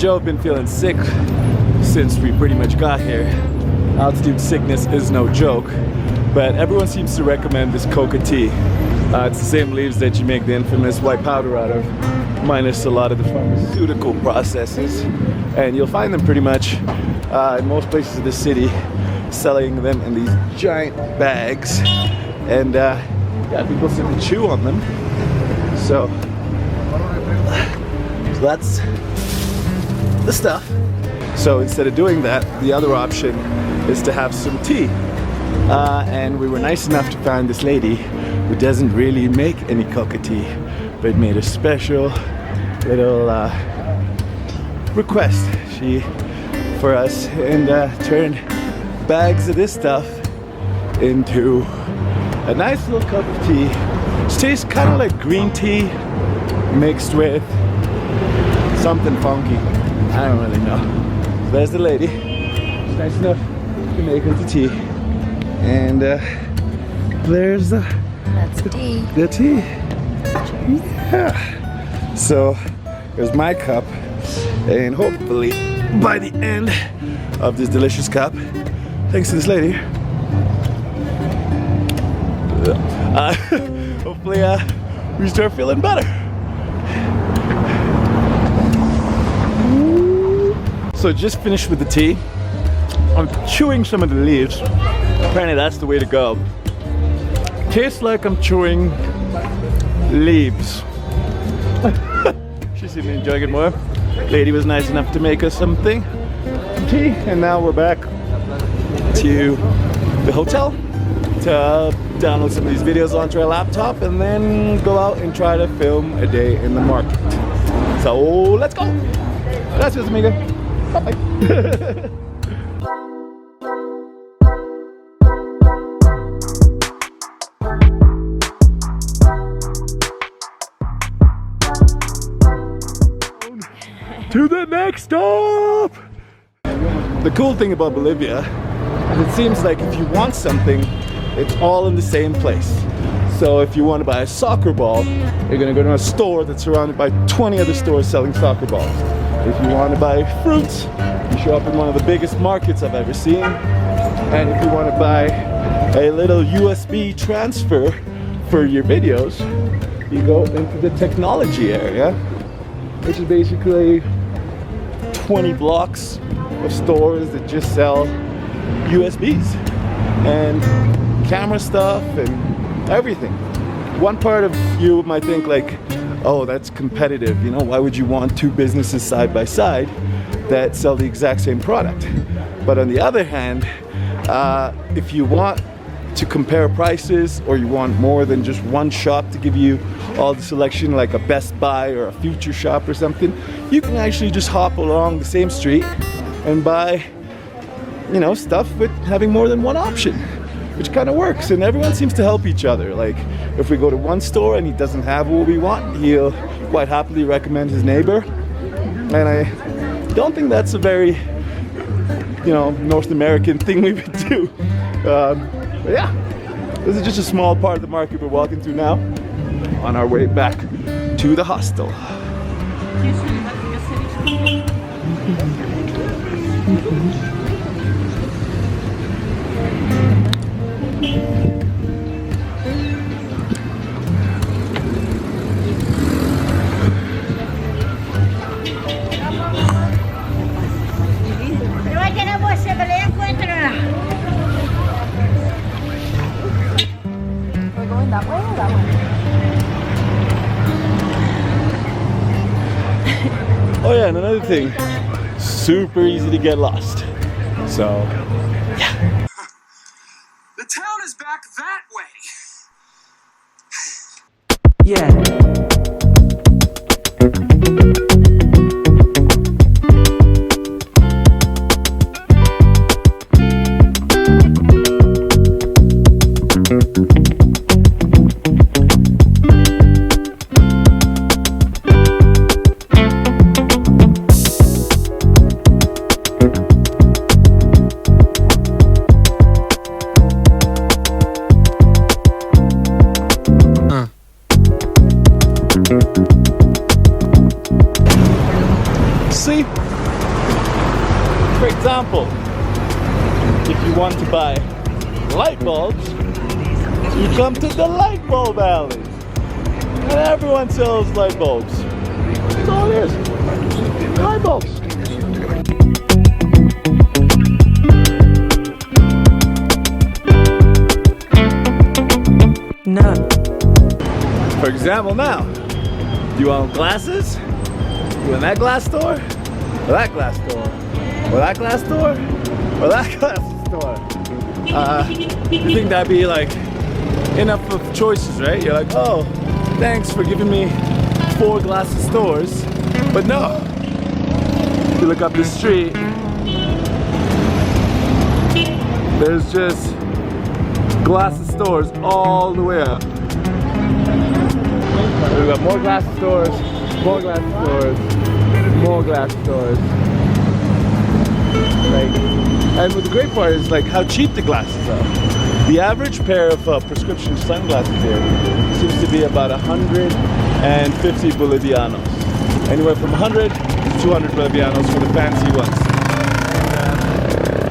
Joe have been feeling sick since we pretty much got here. Altitude sickness is no joke, but everyone seems to recommend this COCA tea. It's the same leaves that you make the infamous white powder out of, minus a lot of the pharmaceutical processes. And you'll find them pretty much in most places of the city, selling them in these giant bags. And yeah, people sit and chew on them. So that's the stuff. So instead of doing that, the other option is to have some tea. And we were nice enough to find this lady who doesn't really make any COCA tea, but made a special little request for us, and turned bags of this stuff into a nice little cup of tea. It tastes kind of like green tea mixed with something funky. I don't really know. So there's the lady. She's nice enough to make us the tea. And there's that's tea. The tea. Yeah. So there's my cup, and hopefully by the end of this delicious cup, thanks to this lady, hopefully we start feeling better. So just finished with the tea. I'm chewing some of the leaves. Apparently that's the way to go. Tastes like I'm chewing leaves. She seemed to enjoy it more. Lady was nice enough to make us some tea, and now we're back to the hotel to download some of these videos onto our laptop and then go out and try to film a day in the market. So let's go. Gracias, amiga. Bye. To the next stop! The cool thing about Bolivia is it seems like if you want something, it's all in the same place. So if you want to buy a soccer ball, you're going to go to a store that's surrounded by 20 other stores selling soccer balls. If you want to buy fruits, you show up in one of the biggest markets I've ever seen. And if you want to buy a little USB transfer for your videos, you go into the technology area, which is basically 20 blocks of stores that just sell USBs and camera stuff and everything. One part of you might think like, oh, that's competitive, you know, why would you want two businesses side by side that sell the exact same product? But on the other hand, if you want to compare prices, or you want more than just one shop to give you all the selection, like a Best Buy or a Future Shop or something, you can actually just hop along the same street and buy, you know, stuff with having more than one option, which kind of works. And everyone seems to help each other. Like if we go to one store and he doesn't have what we want, he'll quite happily recommend his neighbor. And I don't think that's a very, you know, North American thing we would do. But yeah, this is just a small part of the market we're walking through now on our way back to the hostel. Oh yeah, and another thing, super easy to get lost. So, yeah. The town is back that way. Yeah. For example, if you want to buy light bulbs, you come to the light bulb alley. And everyone sells light bulbs. That's all it is. Light bulbs. No. For example, now, do you want glasses? You want that glass door? Or that glass door? Or that glass door? Or that glass door? You think that'd be like enough of choices, right? You're like, oh, thanks for giving me 4 glasses stores. But no, you look up the street, there's just glasses stores all the way up. We've got more glass stores, more glass stores, more glass stores. Like, and what the great part is like how cheap the glasses are. The average pair of prescription sunglasses here seems to be about 150 Bolivianos. Anywhere from 100 to 200 Bolivianos for the fancy ones.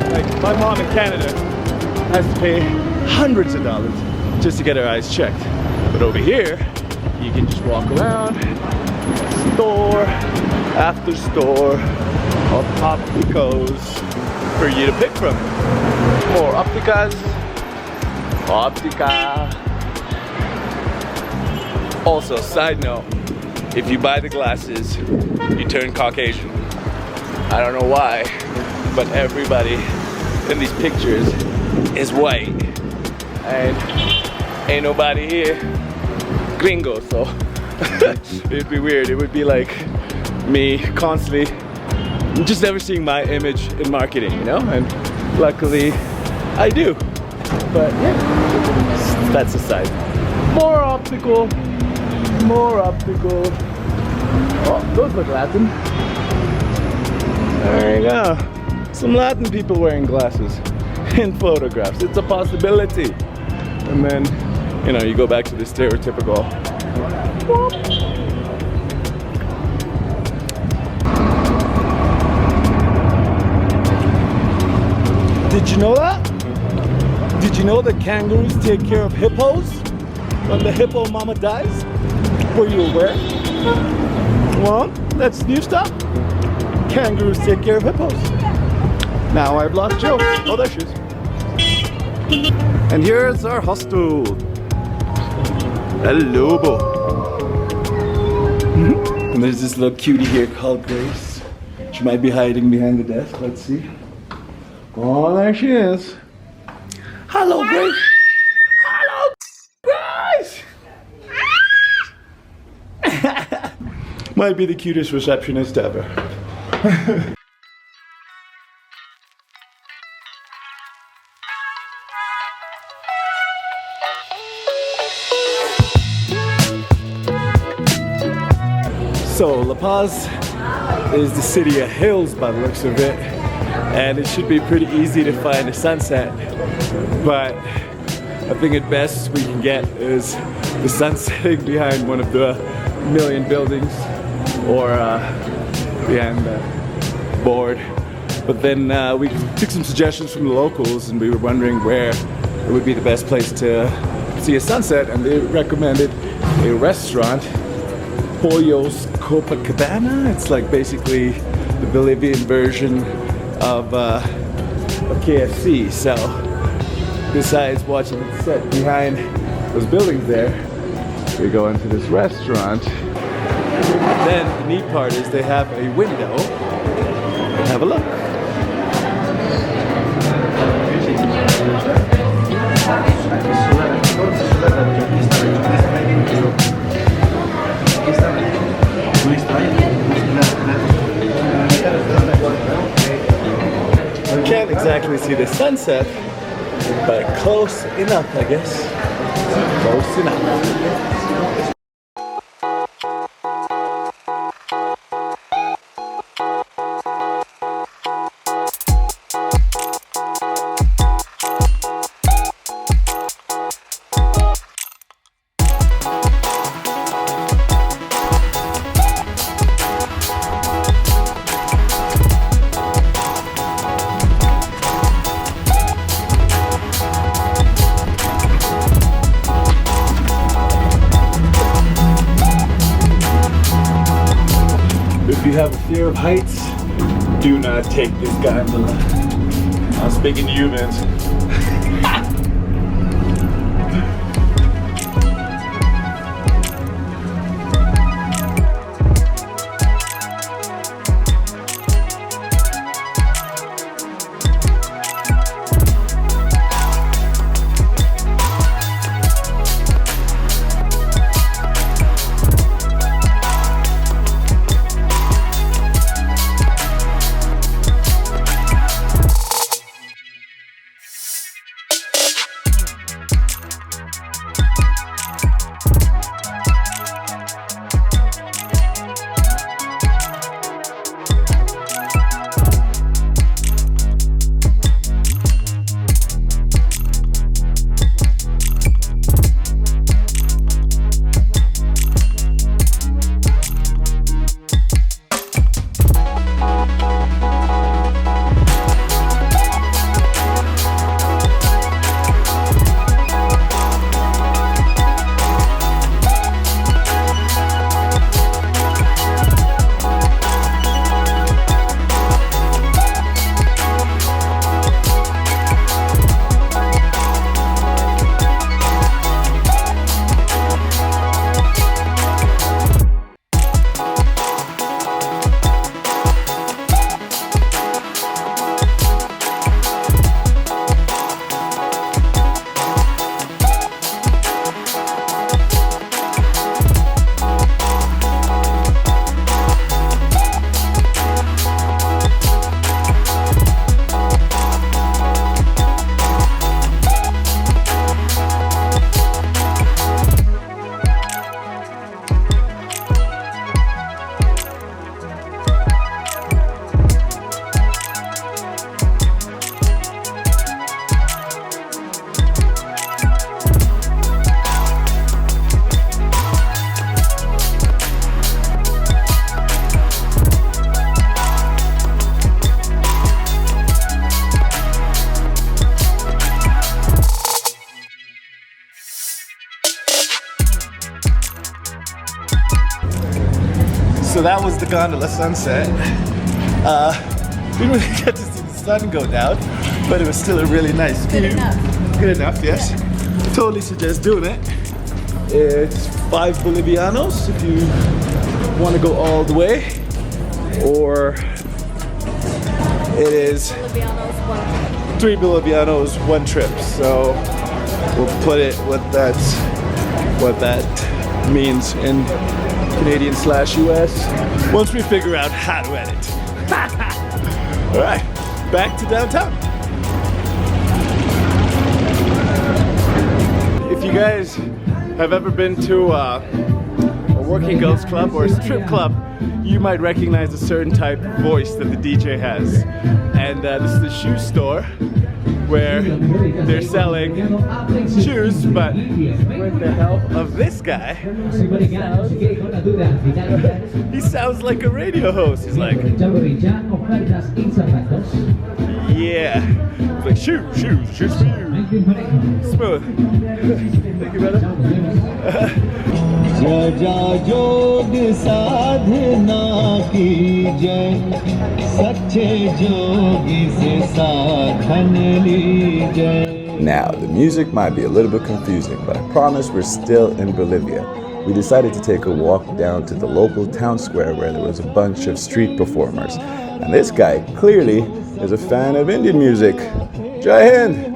And, like my mom in Canada has to pay hundreds of dollars just to get her eyes checked. But over here, you can just walk around store after store of opticos for you to pick from. More opticas, optica. Also, side note, if you buy the glasses, you turn Caucasian. I don't know why, but everybody in these pictures is white. And ain't nobody here gringo, so it'd be weird. It would be like me constantly just never seeing my image in marketing, you know? And luckily I do. But yeah, that's aside. More optical, more optical. Oh, those look Latin. There you go. Some Latin people wearing glasses in photographs. It's a possibility. And then, you know, you go back to the stereotypical. Did you know that? Did you know that kangaroos take care of hippos when the hippo mama dies? Were you aware? Well, that's new stuff. Kangaroos take care of hippos. Now I've lost Joe. Oh, there she is. And here's our hostel. Hello, Bo. And there's this little cutie here called Grace. She might be hiding behind the desk. Let's see. Oh, there she is. Hello, Grace. Hello, Grace. Might be the cutest receptionist ever. So La Paz is the city of hills by the looks of it, and it should be pretty easy to find a sunset, but I think at best we can get is the sun setting behind one of the million buildings or behind the board. But then we took some suggestions from the locals and we were wondering where it would be the best place to see a sunset, and they recommended a restaurant, Pollo's Copacabana. It's like basically the Bolivian version of KFC. So besides watching it set behind those buildings there, we go into this restaurant. Then the neat part is they have a window. Have a look. You can't exactly see the sunset, but close enough, I guess. Close enough. have a fear of heights, do not take this gondola. I'm speaking to you, Vince. So that was the gondola sunset. We didn't really get to see the sun go down, but it was still a really nice view. Good enough. Good enough, yes. Yeah. Totally suggest doing it. It's 5 Bolivianos if you want to go all the way, or it is Bolivianos, 1 trip. 3 Bolivianos, 1 trip. So we'll put it what that means in Canadian/US once we figure out how to edit. All right, back to downtown. If you guys have ever been to a working girls club or a strip club, you might recognize a certain type of voice that the DJ has. And this is the shoe store where they're selling shoes, but with the help of this guy. He sounds like a radio host. He's like, yeah. He's like, shoes for you. Smooth. Thank you, brother. Now, the music might be a little bit confusing, but I promise we're still in Bolivia. We decided to take a walk down to the local town square where there was a bunch of street performers. And this guy clearly is a fan of Indian music. Jai Hind!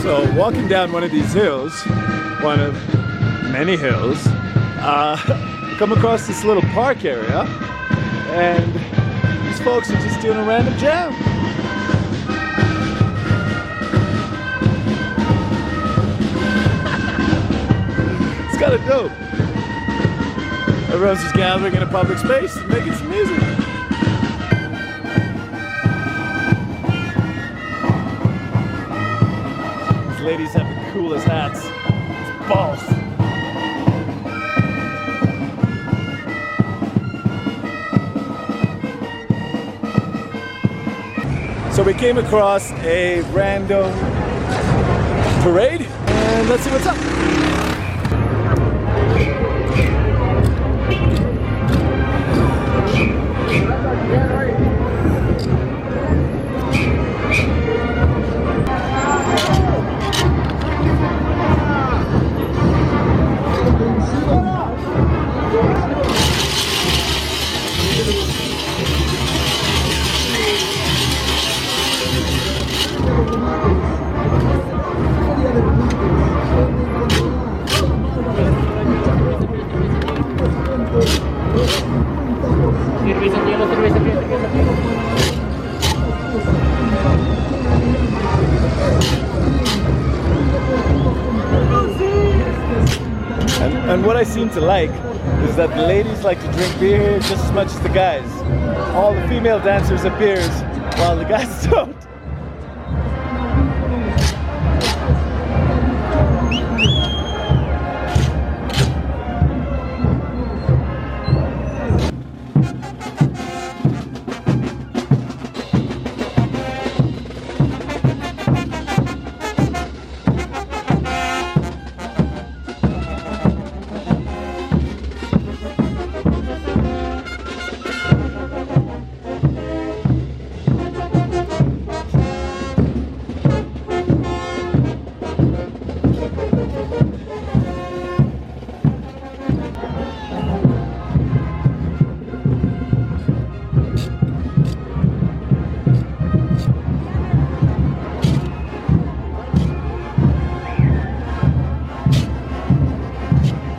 So walking down one of these hills, one of many hills, come across this little park area, and these folks are just doing a random jam. It's kind of dope. Everyone's just gathering in a public space and making some music. ladies have the coolest hats. It's balls. So we came across a random parade, and let's see what's up. And what I seem to like is that the ladies like to drink beer just as much as the guys. All the female dancers have beers while the guys don't.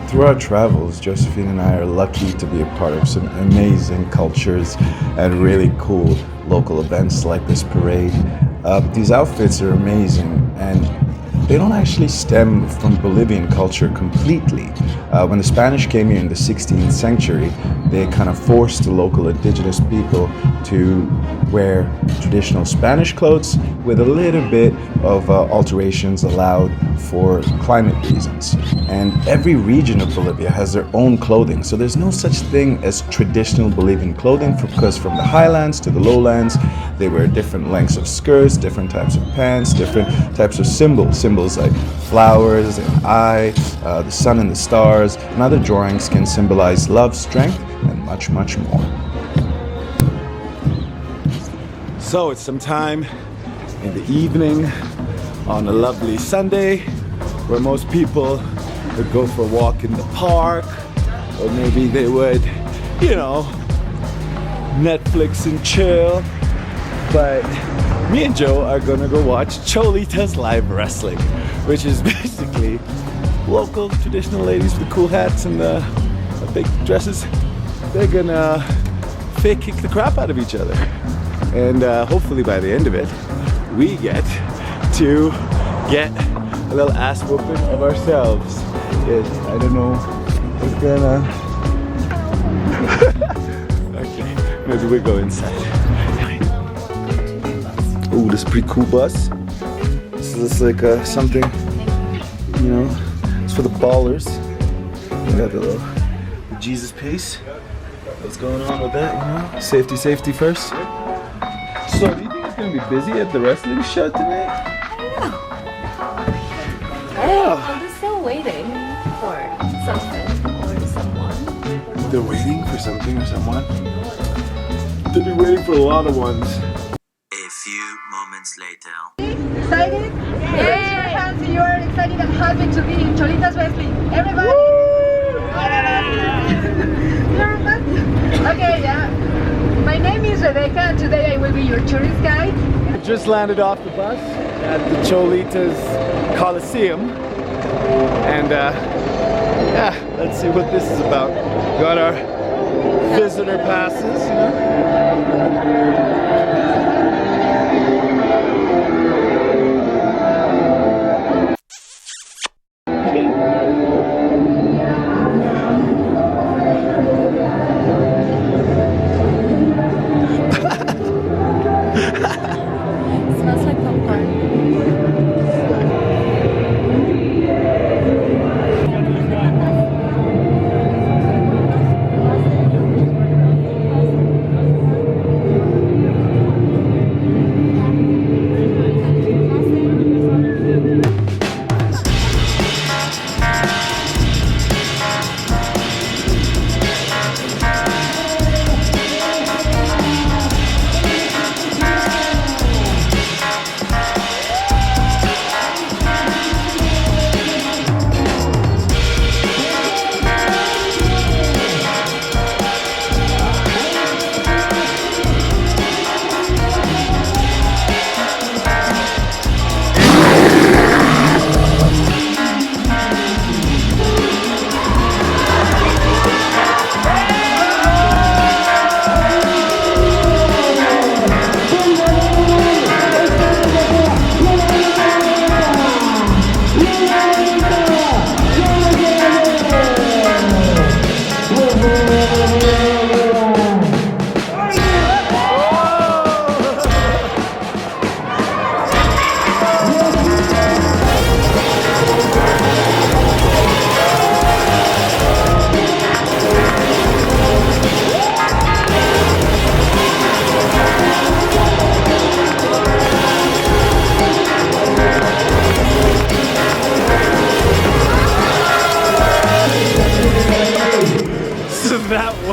Through our travels, Josephine and I are lucky to be a part of some amazing cultures and really cool local events like this parade. These outfits are amazing, and they don't actually stem from Bolivian culture completely. When the Spanish came here in the 16th century, they kind of forced the local indigenous people to wear traditional Spanish clothes with a little bit of alterations allowed for climate reasons. And every region of Bolivia has their own clothing, so there's no such thing as traditional Bolivian clothing because from the highlands to the lowlands, they wear different lengths of skirts, different types of pants, different types of symbols like flowers, an eye, the sun and the stars, and other drawings can symbolize love, strength, and much, much more. So it's some time in the evening on a lovely Sunday where most people would go for a walk in the park, or maybe they would, Netflix and chill. But me and Joe are gonna go watch Cholitas live wrestling, which is basically local traditional ladies with cool hats and big dresses. They're gonna fake kick the crap out of each other. And hopefully by the end of it, we get to get a little ass whooping of ourselves. Yes, I don't know what's gonna... Okay, maybe we go inside. Ooh, this is a pretty cool bus. This looks like something, it's for the ballers. We got the little Jesus piece. What's going on with that, Safety first. So, do you think it's gonna be busy at the wrestling show tonight? I'm just still waiting for something or someone. They're waiting for something or someone? They'll be waiting for a lot of ones. A few moments later. Excited? Raise your hands if you are excited and happy to be in Cholitas Wrestling. Everybody? Okay, yeah. My name is Rebecca and today I will be your tourist guide. We just landed off the bus at the Cholitas Coliseum. And let's see what this is about. Got our visitor passes, It smells like popcorn.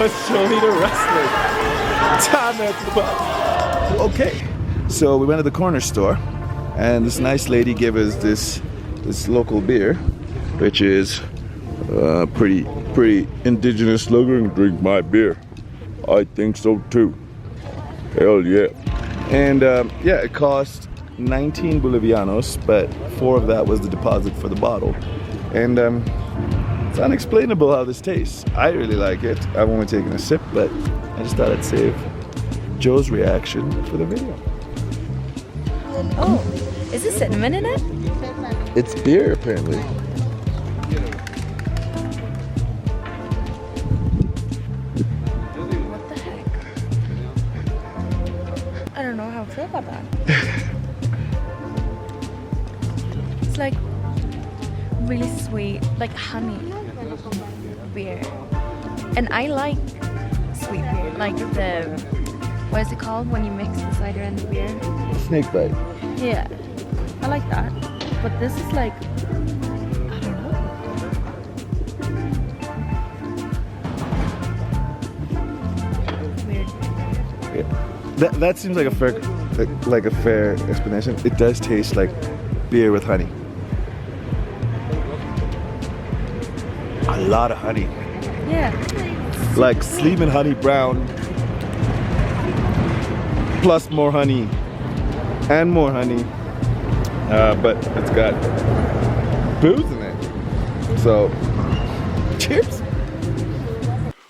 it's Cholita wrestling. Damn it. Okay, so we went to the corner store, and this nice lady gave us this local beer, which is pretty indigenous looking. Drink my beer. I think so too. Hell yeah. And yeah, it cost 19 Bolivianos, but 4 of that was the deposit for the bottle. And it's unexplainable how this tastes. I really like it. I've only taken a sip, but I just thought I'd save Joe's reaction for the video. Oh, is there cinnamon in it? It's beer, apparently. What the heck? I don't know how I feel about that. It's like really sweet, like honey beer. And I like sweet beer, like the, what is it called when you mix the cider and the beer? Snake bite. Yeah, I like that. But this is like, I don't know. Weird. Yeah. That seems like a fair explanation. It does taste like beer with honey. A lot of honey. Yeah. Like Sleeman Honey Brown plus more honey and more honey, but it's got booze in it. So cheers.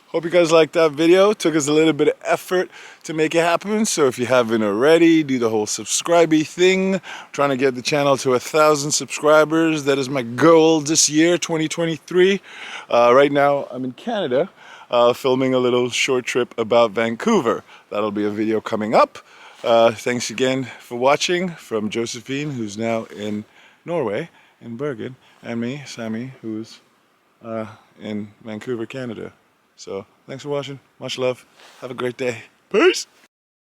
Hope you guys liked that video. It took us a little bit of effort to make it happen, so if you haven't already, do the whole subscribey thing. I'm trying to get the channel to 1,000 subscribers. That is my goal this year, 2023. Right now I'm in Canada, filming a little short trip about Vancouver. That'll be a video coming up. Thanks again for watching, from Josephine, who's now in Norway, in Bergen, and me, Sammy, who's in Vancouver, Canada. So thanks for watching. Much love. Have a great day. Peace.